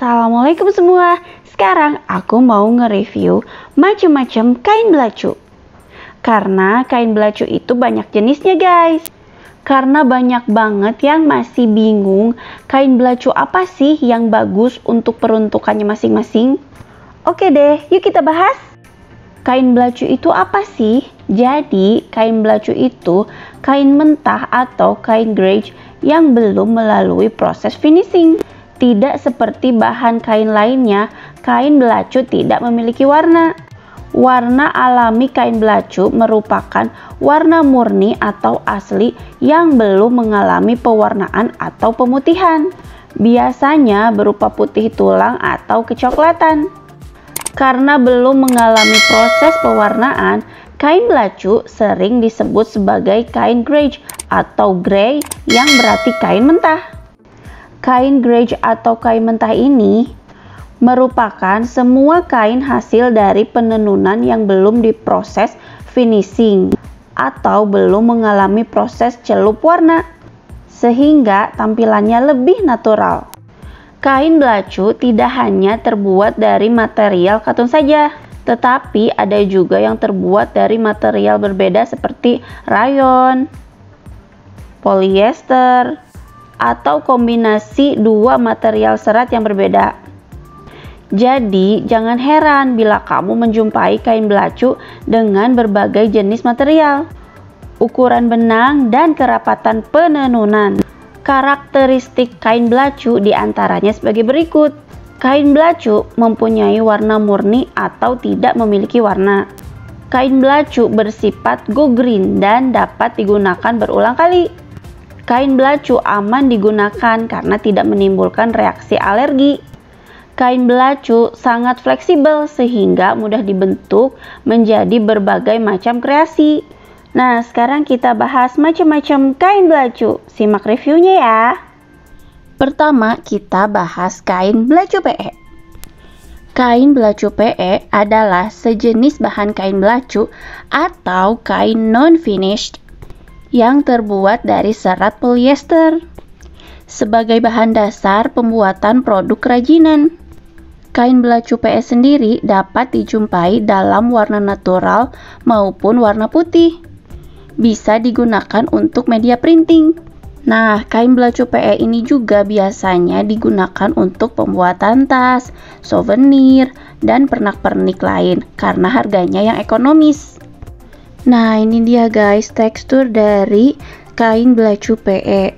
Assalamualaikum semua. Sekarang aku mau nge-review macam-macam kain belacu. Karena kain belacu itu banyak jenisnya guys. Karena banyak banget yang masih bingung kain belacu apa sih yang bagus untuk peruntukannya masing-masing. Oke deh, yuk kita bahas. Kain belacu itu apa sih? Jadi, kain belacu itu kain mentah atau kain grage yang belum melalui proses finishing. Tidak seperti bahan kain lainnya, kain belacu tidak memiliki warna. Warna alami kain belacu merupakan warna murni atau asli yang belum mengalami pewarnaan atau pemutihan. Biasanya berupa putih tulang atau kecoklatan. Karena belum mengalami proses pewarnaan, kain belacu sering disebut sebagai kain grage atau grey yang berarti kain mentah. Kain grage atau kain mentah ini merupakan semua kain hasil dari penenunan yang belum diproses finishing atau belum mengalami proses celup warna, sehingga tampilannya lebih natural. Kain belacu tidak hanya terbuat dari material katun saja, tetapi ada juga yang terbuat dari material berbeda seperti rayon, polyester, atau kombinasi dua material serat yang berbeda. Jadi, jangan heran bila kamu menjumpai kain belacu dengan berbagai jenis material, ukuran benang, dan kerapatan penenunan. Karakteristik kain belacu diantaranya sebagai berikut. Kain belacu mempunyai warna murni atau tidak memiliki warna. Kain belacu bersifat go green dan dapat digunakan berulang kali. Kain belacu aman digunakan karena tidak menimbulkan reaksi alergi. Kain belacu sangat fleksibel sehingga mudah dibentuk menjadi berbagai macam kreasi. Nah, sekarang kita bahas macam-macam kain belacu. Simak reviewnya ya. Pertama, kita bahas kain belacu PE. Kain belacu PE adalah sejenis bahan kain belacu atau kain non-finished yang terbuat dari serat polyester sebagai bahan dasar pembuatan produk kerajinan. Kain belacu PE sendiri dapat dijumpai dalam warna natural maupun warna putih. Bisa digunakan untuk media printing. Nah, kain belacu PE ini juga biasanya digunakan untuk pembuatan tas, souvenir, dan pernak-pernik lain karena harganya yang ekonomis. Nah, ini dia guys tekstur dari kain belacu PE.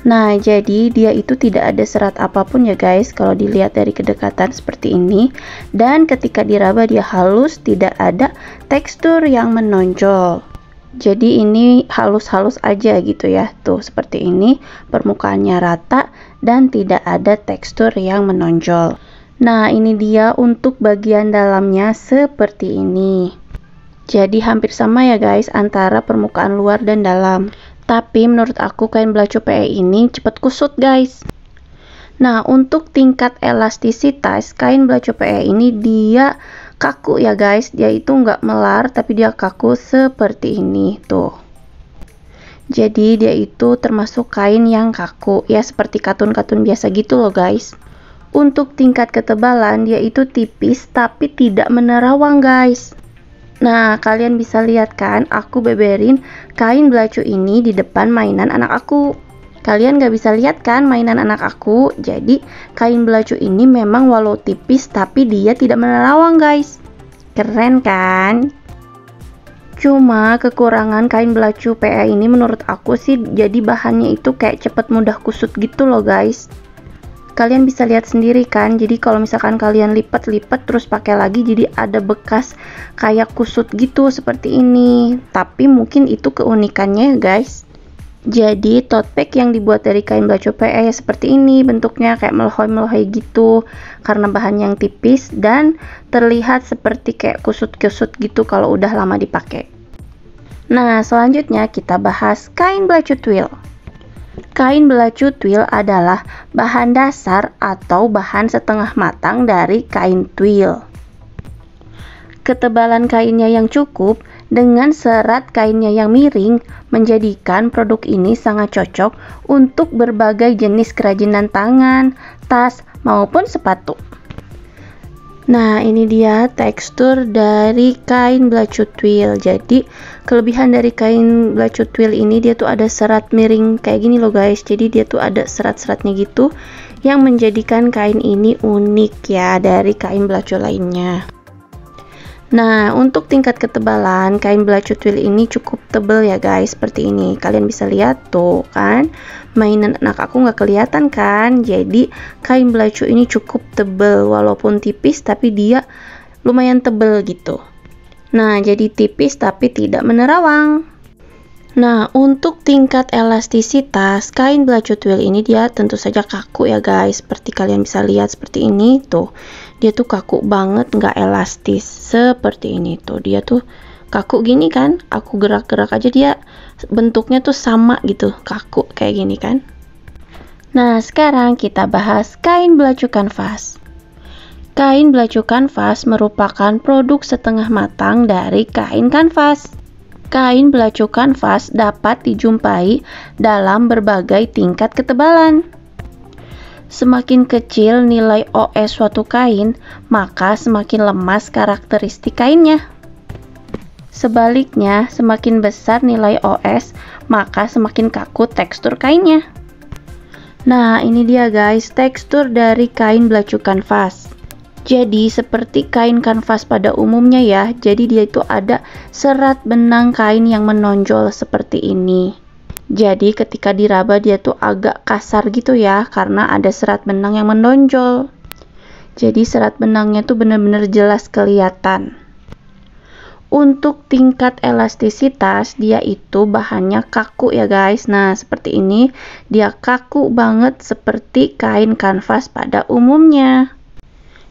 Nah, jadi dia itu tidak ada serat apapun ya guys kalau dilihat dari kedekatan seperti ini. Dan ketika diraba dia halus, tidak ada tekstur yang menonjol. Jadi ini halus-halus aja gitu ya. Tuh seperti ini, permukaannya rata dan tidak ada tekstur yang menonjol. Nah, ini dia untuk bagian dalamnya seperti ini. Jadi hampir sama ya guys antara permukaan luar dan dalam. Tapi menurut aku kain belacu PE ini cepat kusut guys. Nah, untuk tingkat elastisitas kain belacu PE ini dia kaku ya guys. Dia itu nggak melar tapi dia kaku seperti ini tuh. Jadi dia itu termasuk kain yang kaku ya, seperti katun-katun biasa gitu loh guys. Untuk tingkat ketebalan dia itu tipis tapi tidak menerawang guys. Nah, kalian bisa lihat kan, aku beberin kain belacu ini di depan mainan anak aku. Kalian gak bisa lihat kan mainan anak aku? Jadi, kain belacu ini memang walau tipis, tapi dia tidak menerawang guys. Keren kan? Cuma kekurangan kain belacu PE ini menurut aku sih, jadi bahannya itu kayak cepet mudah kusut gitu loh guys. Kalian bisa lihat sendiri kan, jadi kalau misalkan kalian lipat-lipat terus pakai lagi, jadi ada bekas kayak kusut gitu seperti ini. Tapi mungkin itu keunikannya guys. Jadi tote bag yang dibuat dari kain belacu PE seperti ini, bentuknya kayak melohoi-melohoi gitu karena bahan yang tipis dan terlihat seperti kayak kusut-kusut gitu kalau udah lama dipakai. Nah, selanjutnya kita bahas kain belacu twill. Kain belacu twill adalah bahan dasar atau bahan setengah matang dari kain twill. Ketebalan kainnya yang cukup Dengan serat kainnya yang miring, menjadikan produk ini sangat cocok untuk berbagai jenis kerajinan tangan, tas, maupun sepatu. Nah, ini dia tekstur dari kain belacu twill. Jadi, kelebihan dari kain belacu twill ini dia tuh ada serat miring kayak gini loh guys. Jadi, dia tuh ada serat-seratnya gitu yang menjadikan kain ini unik ya dari kain belacu lainnya. Nah, untuk tingkat ketebalan kain belacu twill ini cukup tebal ya guys, seperti ini. Kalian bisa lihat tuh kan, mainan anak aku nggak kelihatan kan. Jadi kain belacu ini cukup tebal, walaupun tipis tapi dia lumayan tebal gitu. Nah, jadi tipis tapi tidak menerawang. Nah, untuk tingkat elastisitas kain belacu twill ini dia tentu saja kaku ya guys. Seperti kalian bisa lihat seperti ini tuh. Dia tuh kaku banget, nggak elastis. Seperti ini tuh. Dia tuh kaku gini kan. Aku gerak-gerak aja dia bentuknya tuh sama gitu. Kaku kayak gini kan. Nah, sekarang kita bahas kain belacu kanvas. Kain belacu kanvas merupakan produk setengah matang dari kain kanvas. Kain belacu kanvas dapat dijumpai dalam berbagai tingkat ketebalan. Semakin kecil nilai OS suatu kain, maka semakin lemas karakteristik kainnya. Sebaliknya, semakin besar nilai OS, maka semakin kaku tekstur kainnya. Nah, ini dia guys, tekstur dari kain belacu kanvas. Jadi seperti kain kanvas pada umumnya ya, jadi dia itu ada serat benang kain yang menonjol seperti ini. Jadi ketika diraba dia tuh agak kasar gitu ya, karena ada serat benang yang menonjol. Jadi serat benangnya tuh benar-benar jelas kelihatan. Untuk tingkat elastisitas, dia itu bahannya kaku ya guys. Nah, seperti ini, dia kaku banget seperti kain kanvas pada umumnya.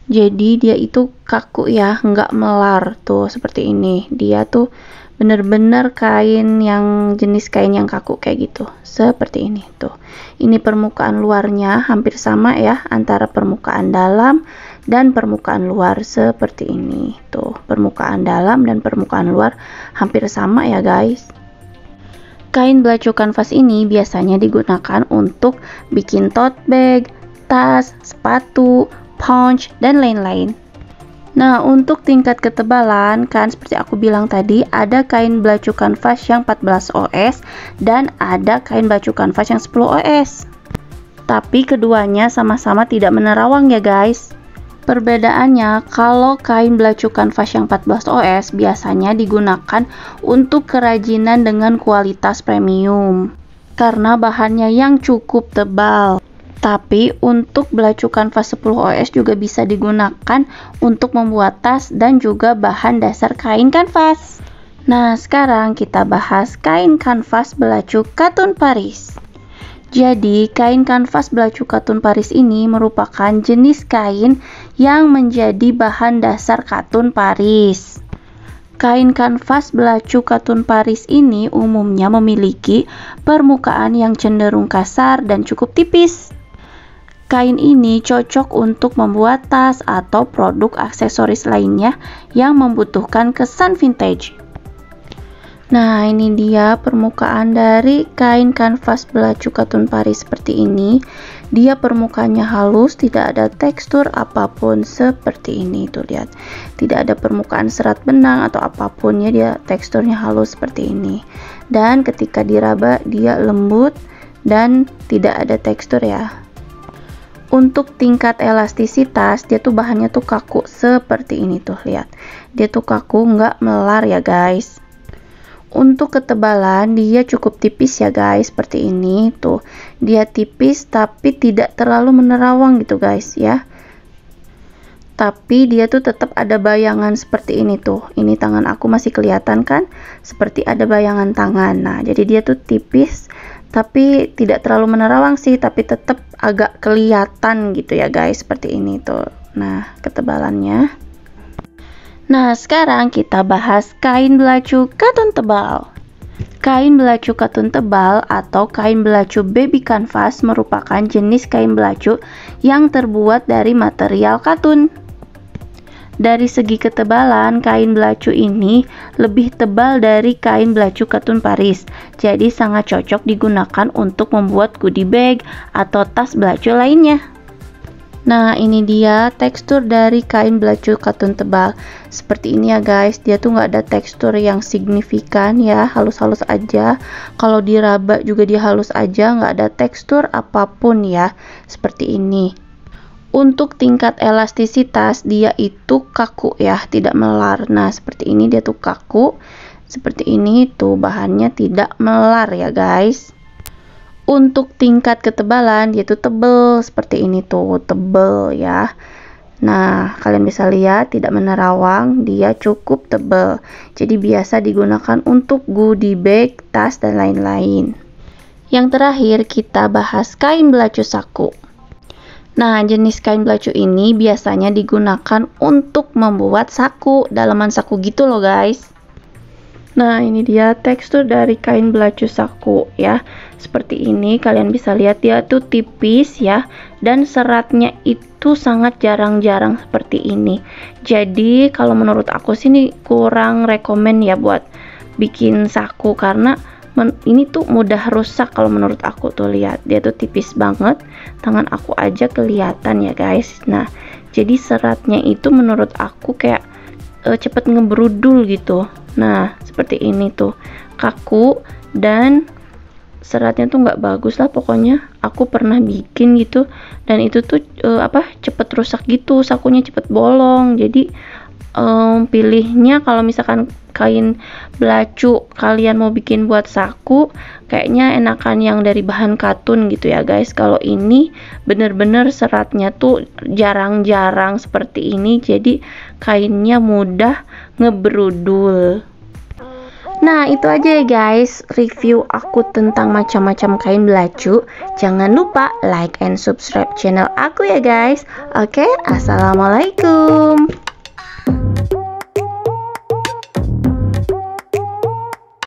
Jadi dia itu kaku ya, nggak melar tuh seperti ini. Dia tuh bener-bener kain yang jenis kain yang kaku kayak gitu, seperti ini tuh. Ini permukaan luarnya hampir sama ya antara permukaan dalam dan permukaan luar seperti ini tuh. Permukaan dalam dan permukaan luar hampir sama ya guys. Kain belacu kanvas ini biasanya digunakan untuk bikin tote bag, tas, sepatu, pouch, dan lain-lain. Nah, untuk tingkat ketebalan kan seperti aku bilang tadi, ada kain belacu kanvas yang 14 OS dan ada kain belacu kanvas yang 10 OS. Tapi keduanya sama-sama tidak menerawang ya guys. Perbedaannya, kalau kain belacu kanvas yang 14 OS biasanya digunakan untuk kerajinan dengan kualitas premium karena bahannya yang cukup tebal. Tapi untuk belacu kanvas 10 OS juga bisa digunakan untuk membuat tas dan juga bahan dasar kain kanvas. Nah, sekarang kita bahas kain kanvas belacu katun Paris. Jadi, kain kanvas belacu katun Paris ini merupakan jenis kain yang menjadi bahan dasar katun Paris. Kain kanvas belacu katun Paris ini umumnya memiliki permukaan yang cenderung kasar dan cukup tipis. Kain ini cocok untuk membuat tas atau produk aksesoris lainnya yang membutuhkan kesan vintage. Nah, ini dia permukaan dari kain kanvas belacu katun Paris seperti ini. Dia permukaannya halus, tidak ada tekstur apapun seperti ini. Tuh lihat, tidak ada permukaan serat benang atau apapun ya, dia teksturnya halus seperti ini. Dan ketika diraba dia lembut dan tidak ada tekstur ya. Untuk tingkat elastisitas, dia tuh bahannya tuh kaku seperti ini tuh, lihat. Dia tuh kaku, nggak melar ya guys. Untuk ketebalan, dia cukup tipis ya guys, seperti ini tuh. Dia tipis tapi tidak terlalu menerawang gitu guys ya. Tapi dia tuh tetap ada bayangan seperti ini tuh. Ini tangan aku masih kelihatan kan? Seperti ada bayangan tangan. Nah, jadi dia tuh tipis tapi tidak terlalu menerawang sih, tapi tetap agak kelihatan gitu ya guys, seperti ini tuh. Nah, ketebalannya. Nah, sekarang kita bahas kain belacu katun tebal. Kain belacu katun tebal atau kain belacu baby canvas merupakan jenis kain belacu yang terbuat dari material katun. Dari segi ketebalan, kain belacu ini lebih tebal dari kain belacu katun Paris. Jadi sangat cocok digunakan untuk membuat goodie bag atau tas belacu lainnya. Nah, ini dia tekstur dari kain belacu katun tebal. Seperti ini ya guys, dia tuh nggak ada tekstur yang signifikan ya, halus-halus aja. Kalau diraba juga dia halus aja, nggak ada tekstur apapun ya, seperti ini. Untuk tingkat elastisitas dia itu kaku ya, tidak melar. Nah, seperti ini dia tuh kaku. Seperti ini tuh bahannya tidak melar ya guys. Untuk tingkat ketebalan dia tuh tebel, seperti ini tuh, tebel ya. Nah, kalian bisa lihat tidak menerawang, dia cukup tebel. Jadi biasa digunakan untuk goodie bag, tas dan lain-lain. Yang terakhir kita bahas kain belacu saku. Nah, jenis kain belacu ini biasanya digunakan untuk membuat saku, dalaman saku gitu loh guys. Nah, ini dia tekstur dari kain belacu saku ya. Seperti ini, kalian bisa lihat dia tuh tipis ya, dan seratnya itu sangat jarang-jarang seperti ini. Jadi, kalau menurut aku sih ini kurang rekomen ya buat bikin saku, karena ini tuh mudah rusak kalau menurut aku. Tuh lihat, dia tuh tipis banget, tangan aku aja kelihatan ya guys. Nah, jadi seratnya itu menurut aku kayak cepet ngebrudul gitu. Nah, seperti ini tuh, kaku dan seratnya tuh nggak bagus lah pokoknya. Aku pernah bikin gitu, dan itu tuh cepet rusak gitu, sakunya cepet bolong. Jadi pilihnya kalau misalkan kain belacu kalian mau bikin buat saku, kayaknya enakan yang dari bahan katun gitu ya guys. Kalau ini bener-bener seratnya tuh jarang-jarang seperti ini, jadi kainnya mudah ngebrudul. Nah, itu aja ya guys review aku tentang macam-macam kain belacu. Jangan lupa like and subscribe channel aku ya guys. Oke, assalamualaikum.